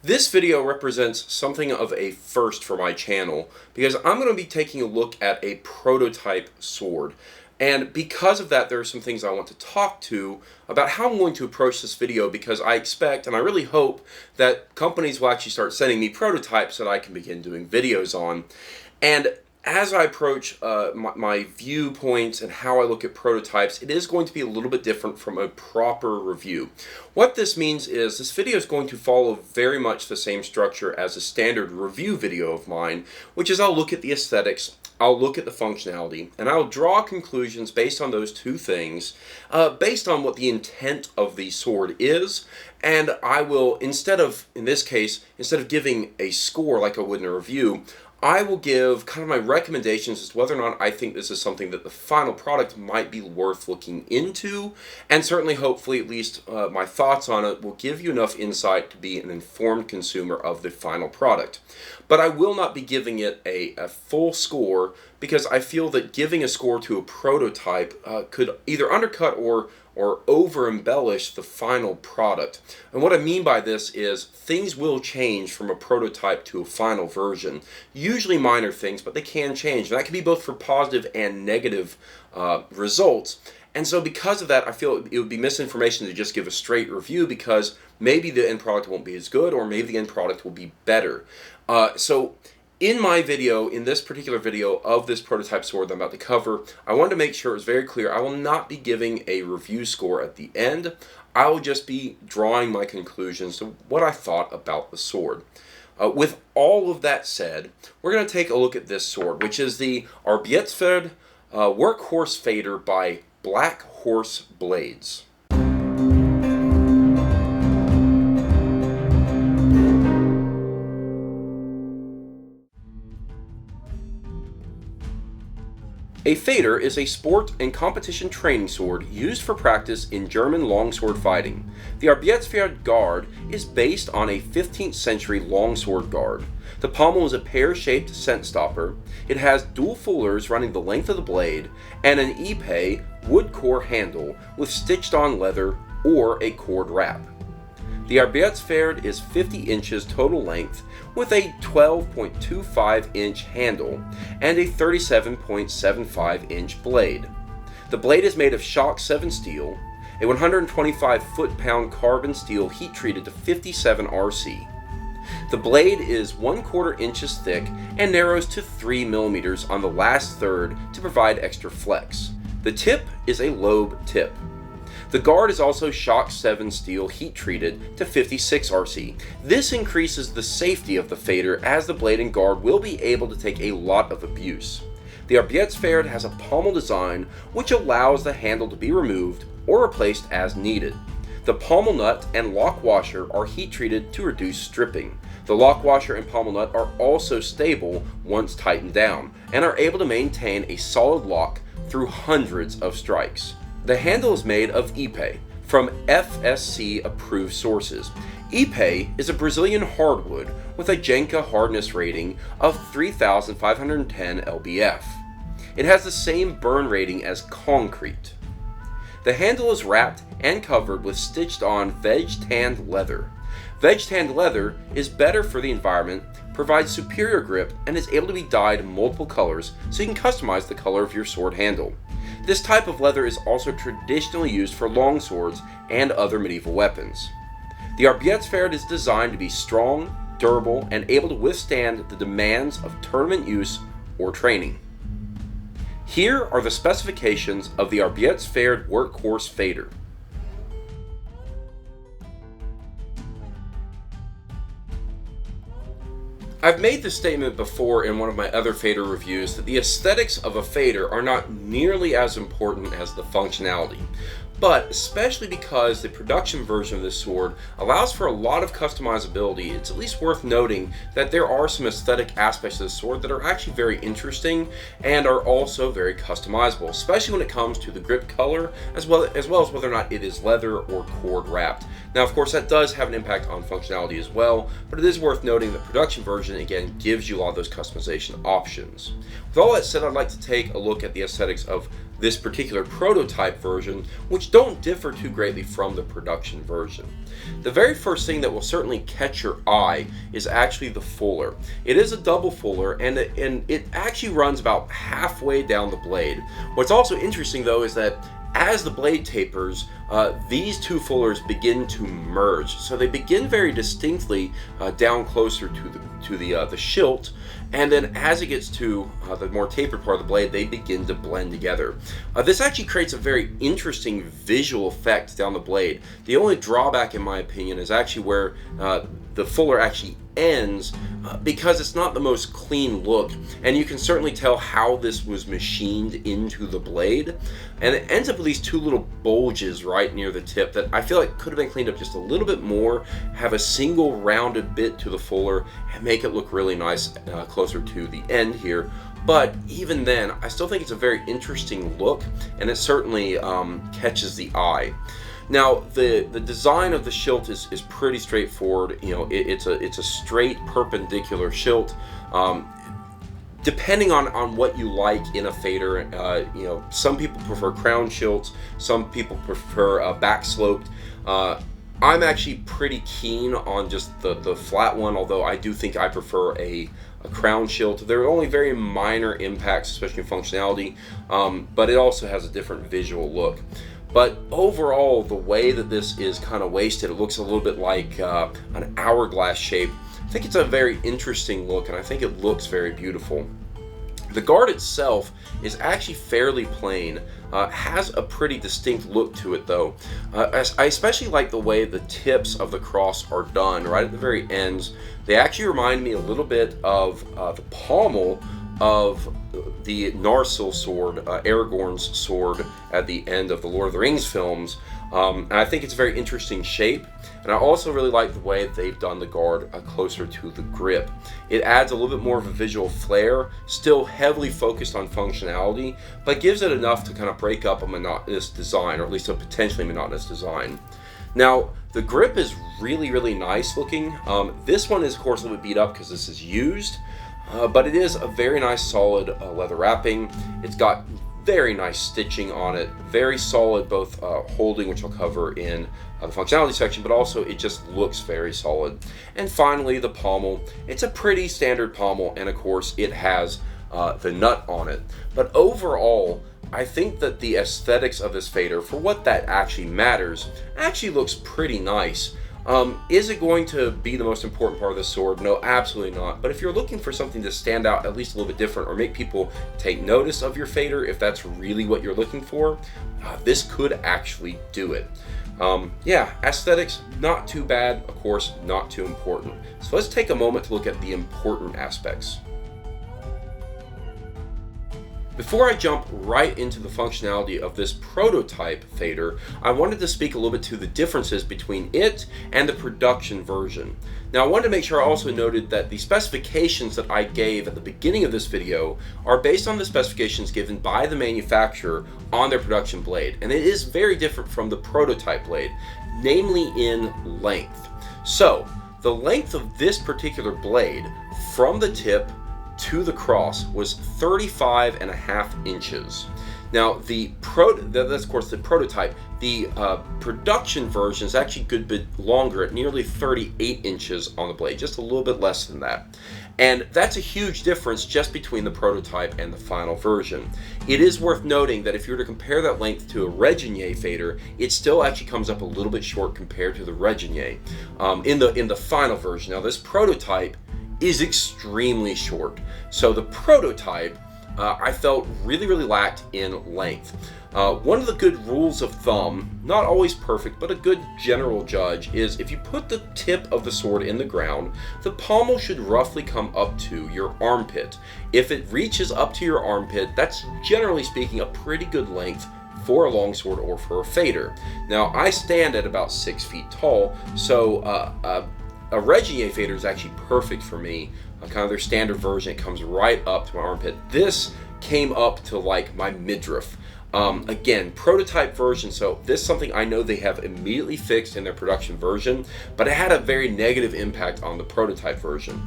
This video represents something of a first for my channel because I'm going to be taking a look at a prototype sword. And because of that, there are some things I want to talk to about how I'm going to approach this video, because I expect and I really hope that companies will actually start sending me prototypes that I can begin doing videos on. And as I approach my viewpoints and how I look at prototypes, it is going to be a little bit different from a proper review. What this means is this video is going to follow very much the same structure as a standard review video of mine, which is I'll look at the aesthetics, I'll look at the functionality, and I'll draw conclusions based on those two things, based on what the intent of the sword is. And I will, in this case, instead of giving a score like I would in a review, I will give kind of my recommendations as to whether or not I think this is something that the final product might be worth looking into, and certainly, hopefully, at least my thoughts on it will give you enough insight to be an informed consumer of the final product. But I will not be giving it a full score, because I feel that giving a score to a prototype could either undercut or over-embellish the final product. And what I mean by this is things will change from a prototype to a final version. Usually minor things, but they can change. And that can be both for positive and negative results. And so because of that, I feel it would be misinformation to just give a straight review, because maybe the end product won't be as good, or maybe the end product will be better. So in my video, in this particular video of this prototype sword that I'm about to cover, I wanted to make sure it was very clear I will not be giving a review score at the end. I will just be drawing my conclusions to what I thought about the sword. With all of that said, we're going to take a look at this sword, which is the Arbeitspferd Workhorse Fader by Black Horse Blades. A fader is a sport and competition training sword used for practice in German longsword fighting. The Arbeitspferd guard is based on a 15th century longsword guard. The pommel is a pear-shaped scent stopper. It has dual fullers running the length of the blade, and an épée wood core handle with stitched-on leather or a cord wrap. The Arbeitspferd is 50 inches total length, with a 12.25-inch handle and a 37.75-inch blade. The blade is made of Shock 7 steel, a 125 foot-pound carbon steel heat-treated to 57 RC. The blade is 1/4 inches thick and narrows to 3 millimeters on the last third to provide extra flex. The tip is a lobe tip. The guard is also Shock 7 steel heat-treated to 56 RC. This increases the safety of the fader, as the blade and guard will be able to take a lot of abuse. The Arbeitspferd has a Pommel Design, which allows the handle to be removed or replaced as needed. The pommel nut and lock washer are heat-treated to reduce stripping. The lock washer and pommel nut are also stable once tightened down, and are able to maintain a solid lock through hundreds of strikes. The handle is made of épée from FSC approved sources. Épée is a Brazilian hardwood with a Jenka hardness rating of 3,510 lbf. It has the same burn rating as concrete. The handle is wrapped and covered with stitched on veg-tanned leather. Veg-tanned leather is better for the environment, provides superior grip, and is able to be dyed multiple colors, so you can customize the color of your sword handle. This type of leather is also traditionally used for longswords and other medieval weapons. The Arbeitspferd is designed to be strong, durable, and able to withstand the demands of tournament use or training. Here are the specifications of the Arbeitspferd Workhorse Fader. I've made this statement before in one of my other fader reviews that the aesthetics of a fader are not nearly as important as the functionality. But especially because the production version of this sword allows for a lot of customizability, it's at least worth noting that there are some aesthetic aspects of the sword that are actually very interesting and are also very customizable, especially when it comes to the grip color, as well as whether or not it is leather or cord wrapped. Now, of course, that does have an impact on functionality as well, but it is worth noting that the production version, again, gives you a lot of those customization options. With all that said, I'd like to take a look at the aesthetics of this particular prototype version, which don't differ too greatly from the production version. The very first thing that will certainly catch your eye is actually the fuller. It is a double fuller, and it actually runs about halfway down the blade. What's also interesting though is that as the blade tapers, these two fullers begin to merge. So they begin very distinctly down closer to the shilt, and then as it gets to the more tapered part of the blade, they begin to blend together. This actually creates a very interesting visual effect down the blade. The only drawback, in my opinion, is actually where the fuller actually ends, because it's not the most clean look, and you can certainly tell how this was machined into the blade, and it ends up with these two little bulges right near the tip that I feel like could have been cleaned up just a little bit more, have a single rounded bit to the fuller, and make it look really nice closer to the end here. But even then, I still think it's a very interesting look, and it certainly catches the eye. Now, the design of the shilt is pretty straightforward. You know, it's a straight perpendicular shilt. Depending on what you like in a fader, you know, some people prefer crown shilts, some people prefer back sloped. I'm actually pretty keen on just the flat one, although I do think I prefer a crown shilt. There are only very minor impacts, especially in functionality, but it also has a different visual look. But overall, the way that this is kind of wasted, it looks a little bit like an hourglass shape. I think it's a very interesting look, and I think it looks very beautiful. The guard itself is actually fairly plain, has a pretty distinct look to it though. I especially like the way the tips of the cross are done right at the very ends. They actually remind me a little bit of the pommel of the Narsil sword, Aragorn's sword at the end of the Lord of the Rings films. And I think it's a very interesting shape, and I also really like the way that they've done the guard closer to the grip. It adds a little bit more of a visual flair, still heavily focused on functionality, but gives it enough to kind of break up a monotonous design, or at least a potentially monotonous design. Now, the grip is really, really nice looking. This one is, of course, a little bit beat up because this is used, but it is a very nice solid leather wrapping. It's got very nice stitching on it, very solid, both holding, which I'll cover in the functionality section, but also it just looks very solid. And finally, the pommel. It's a pretty standard pommel, and of course it has the nut on it. But overall, I think that the aesthetics of this fader, for what that actually matters, actually looks pretty nice. Is it going to be the most important part of the sword? No, absolutely not. But if you're looking for something to stand out at least a little bit different, or make people take notice of your fader, if that's really what you're looking for, this could actually do it. Yeah, aesthetics, not too bad, of course, not too important. So let's take a moment to look at the important aspects. Before I jump right into the functionality of this prototype fader, I wanted to speak a little bit to the differences between it and the production version. Now, I wanted to make sure I also noted that the specifications that I gave at the beginning of this video are based on the specifications given by the manufacturer on their production blade, and it is very different from the prototype blade, namely in length. So, the length of this particular blade from the tip to the cross was 35.5 inches. Now, that's of course the prototype. The production version is actually a good bit longer, at nearly 38 inches on the blade, just a little bit less than that. And that's a huge difference just between the prototype and the final version. It is worth noting that if you were to compare that length to a Reginier fader, it still actually comes up a little bit short compared to the Reginier in the final version. Now, this prototype is extremely short. So the prototype, I felt really lacked in length. One of the good rules of thumb, not always perfect, but a good general judge, is if you put the tip of the sword in the ground, the pommel should roughly come up to your armpit. If it reaches up to your armpit, that's generally speaking a pretty good length for a longsword or for a fader. Now, I stand at about 6 feet tall, so a Reginier fader is actually perfect for me. Kind of their standard version, it comes right up to my armpit. This came up to like my midriff. Again, prototype version, so this is something I know they have immediately fixed in their production version, but it had a very negative impact on the prototype version.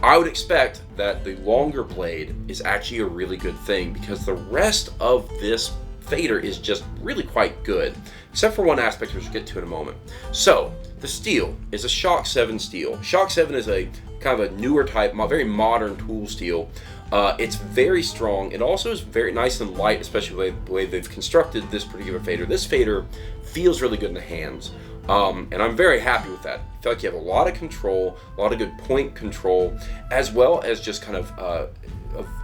I would expect that the longer blade is actually a really good thing, because the rest of this fader is just really quite good, except for one aspect which we'll get to in a moment. So the steel is a Shock 7 steel. Shock 7 is a kind of a newer type, very modern tool steel. It's very strong. It also is very nice and light, especially the way they've constructed this particular fader. This fader feels really good in the hands, and I'm very happy with that. I feel like you have a lot of control, a lot of good point control, as well as just kind of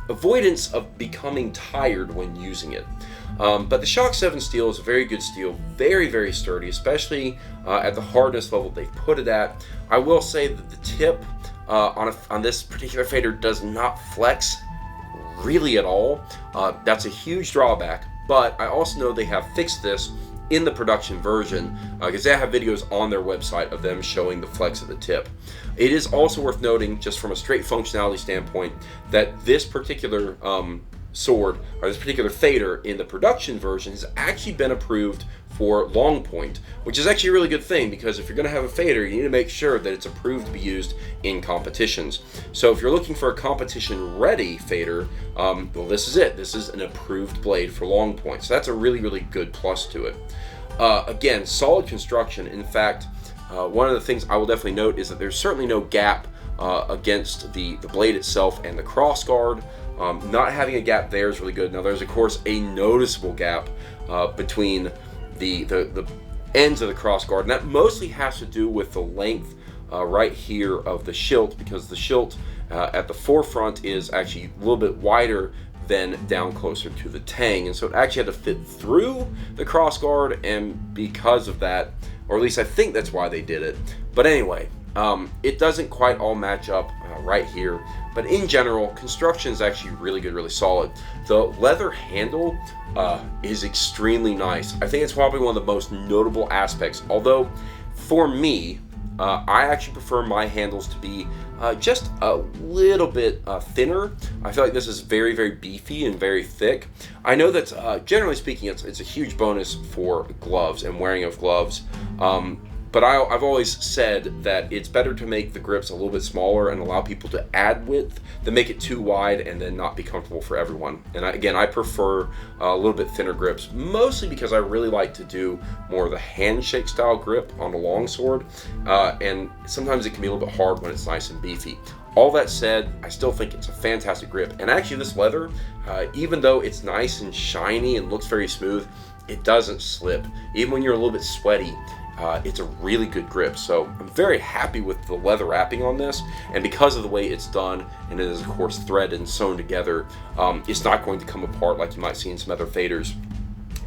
avoidance of becoming tired when using it. But the Shock 7 steel is a very good steel, very, very sturdy, especially at the hardness level they've put it at. I will say that the tip on this particular fader does not flex really at all. That's a huge drawback, but I also know they have fixed this in the production version because they have videos on their website of them showing the flex of the tip. It is also worth noting, just from a straight functionality standpoint, that this particular sword, or this particular fader in the production version, has actually been approved for long point, which is actually a really good thing, because if you're going to have a fader, you need to make sure that it's approved to be used in competitions. So if you're looking for a competition ready fader, well, this is it. This is an approved blade for long point, so that's a really, really good plus to it. Again, solid construction. In fact, one of the things I will definitely note is that there's certainly no gap against the blade itself and the cross guard. Not having a gap there is really good. Now there's of course a noticeable gap between the ends of the cross guard, and that mostly has to do with the length right here of the shield, because the shield at the forefront is actually a little bit wider than down closer to the tang, and so it actually had to fit through the cross guard, and because of that, or at least I think that's why they did it. But anyway, it doesn't quite all match up right here, but in general, construction is actually really good, really solid. The leather handle is extremely nice. I think it's probably one of the most notable aspects, although for me, I actually prefer my handles to be just a little bit thinner. I feel like this is very, very beefy and very thick. I know that generally speaking, it's a huge bonus for gloves and wearing of gloves. But I've always said that it's better to make the grips a little bit smaller and allow people to add width than make it too wide and then not be comfortable for everyone. And again, I prefer a little bit thinner grips, mostly because I really like to do more of the handshake style grip on a longsword. And sometimes it can be a little bit hard when it's nice and beefy. All that said, I still think it's a fantastic grip. And actually this leather, even though it's nice and shiny and looks very smooth, it doesn't slip. Even when you're a little bit sweaty, it's a really good grip. So I'm very happy with the leather wrapping on this, and because of the way it's done, and it is of course threaded and sewn together, it's not going to come apart like you might see in some other faders.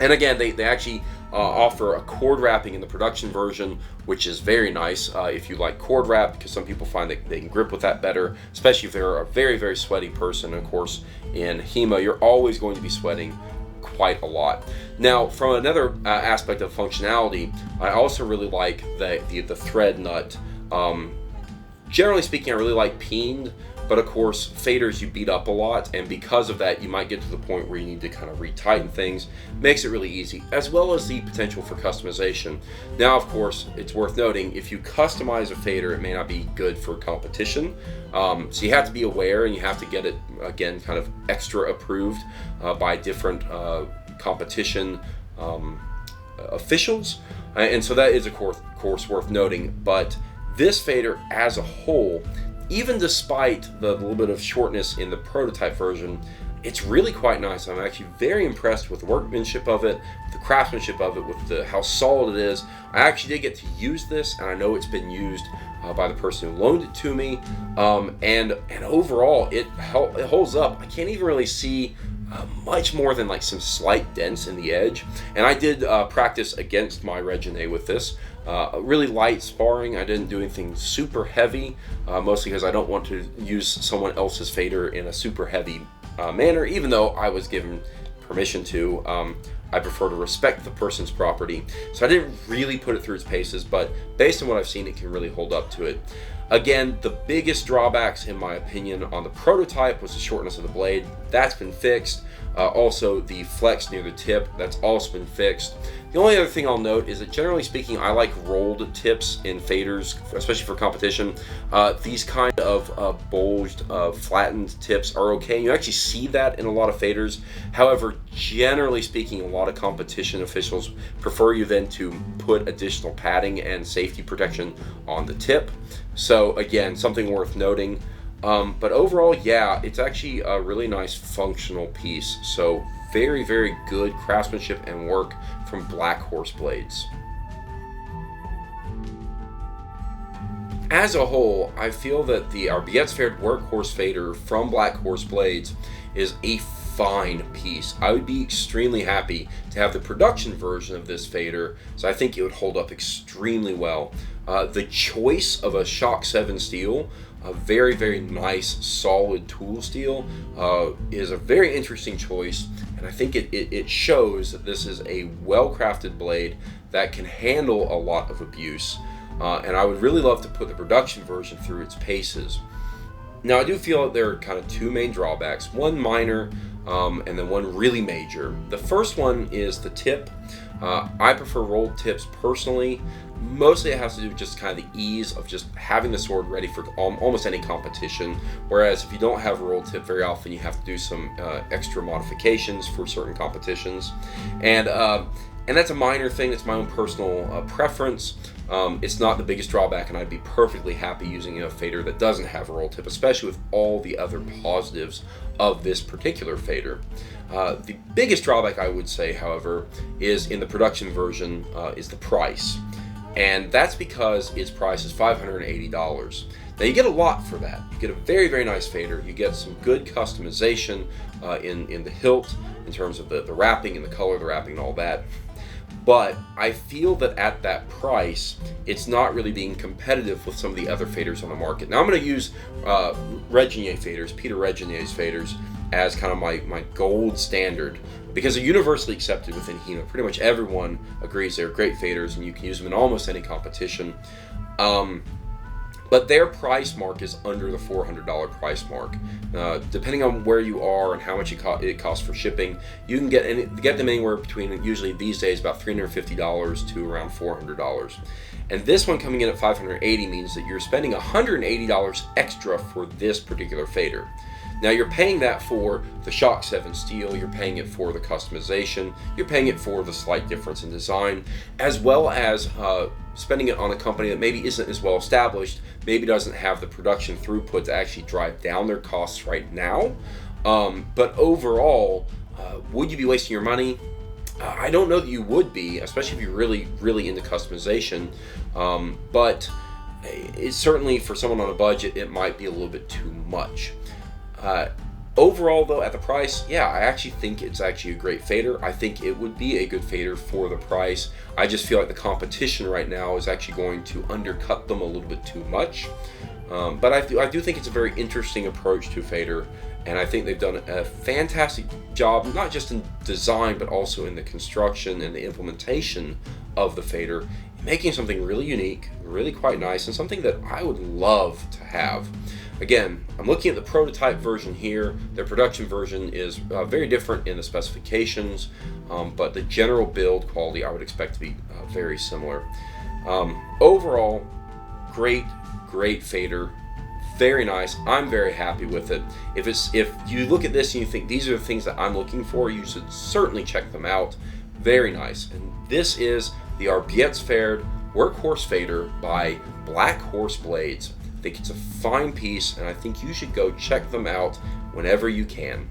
And again, they actually offer a cord wrapping in the production version, which is very nice if you like cord wrap, because some people find that they can grip with that better, especially if they're a very, very sweaty person. And of course, in HEMA, you're always going to be sweating quite a lot. Now, from another aspect of functionality, I also really like the thread nut. Generally speaking, I really like peened, but of course, faders you beat up a lot, and because of that, you might get to the point where you need to kind of retighten things. Makes it really easy, as well as the potential for customization. Now, of course, it's worth noting, if you customize a fader, it may not be good for competition. So you have to be aware, and you have to get it, again, kind of extra approved by different competition officials. And so that is, of course, worth noting. But this fader as a whole, even despite the little bit of shortness in the prototype version, it's really quite nice. I'm actually very impressed with the workmanship of it, with the craftsmanship of it, with how solid it is. I actually did get to use this, and I know it's been used by the person who loaned it to me, and overall it holds up. I can't even really see much more than like some slight dents in the edge. And I did practice against my Regine with this. Really light sparring. I didn't do anything super heavy, mostly because I don't want to use someone else's fader in a super heavy manner, even though I was given permission to. I prefer to respect the person's property, so I didn't really put it through its paces, but based on what I've seen, it can really hold up to it. Again, the biggest drawbacks, in my opinion, on the prototype was the shortness of the blade. That's been fixed. Also, the flex near the tip, that's also been fixed. The only other thing I'll note is that generally speaking, I like rolled tips in faders, especially for competition. These kind of bulged, flattened tips are okay. You actually see that in a lot of faders. However, generally speaking, a lot of competition officials prefer you then to put additional padding and safety protection on the tip. So again, something worth noting. But overall, yeah, it's actually a really nice functional piece. So very, very good craftsmanship and work from Black Horse Blades. As a whole, I feel that the Arbeitspferd Workhorse Fader from Black Horse Blades is a fine piece. I would be extremely happy to have the production version of this fader, so I think it would hold up extremely well. The choice of a Shock 7 steel, a very, very nice solid tool steel, is a very interesting choice, and I think it shows that this is a well-crafted blade that can handle a lot of abuse, and I would really love to put the production version through its paces. Now, I do feel that there are kind of two main drawbacks, one minor and then one really major. The first one is the tip. I prefer rolled tips personally. Mostly it has to do with just kind of the ease of just having the sword ready for almost any competition, whereas if you don't have a rolled tip, very often you have to do some extra modifications for certain competitions. And that's a minor thing. It's my own personal preference. It's not the biggest drawback, and I'd be perfectly happy using a fader that doesn't have a roll tip, especially with all the other positives of this particular fader. The biggest drawback, I would say, however, is in the production version is the price. And that's because its price is $580. Now you get a lot for that. You get a very, very nice fader. You get some good customization in the hilt, in terms of the wrapping and the color of the wrapping and all that. But I feel that at that price, it's not really being competitive with some of the other faders on the market. Now I'm going to use Reginier faders, Peter Reginier's faders, as kind of my gold standard, because they're universally accepted within HEMA. Pretty much everyone agrees they're great faders and you can use them in almost any competition. But their price mark is under the $400 price mark. Depending on where you are and how much it costs for shipping, you can get them anywhere between, usually these days, about $350 to around $400. And this one coming in at $580 means that you're spending $180 extra for this particular fader. Now you're paying that for the Shock 7 steel, you're paying it for the customization, you're paying it for the slight difference in design, as well as spending it on a company that maybe isn't as well established, maybe doesn't have the production throughput to actually drive down their costs right now. But overall, would you be wasting your money? I don't know that you would be, especially if you're really, really into customization. But it's certainly, for someone on a budget, it might be a little bit too much. Overall, though, at the price, yeah, I actually think it's actually a great fader. I think it would be a good fader for the price. I just feel like the competition right now is actually going to undercut them a little bit too much. But I do think it's a very interesting approach to fader, and I think they've done a fantastic job, not just in design, but also in the construction and the implementation of the fader, making something really unique, really quite nice, and something that I would love to have. Again, I'm looking at the prototype version here. Their production version is very different in the specifications, but the general build quality I would expect to be very similar. Overall, great fader, very nice. I'm very happy with it. If you look at this and you think these are the things that I'm looking for, you should certainly check them out. Very nice. And this is the Arbeitspferd Workhorse Fader by Black Horse Blades. I think it's a fine piece, and I think you should go check them out whenever you can.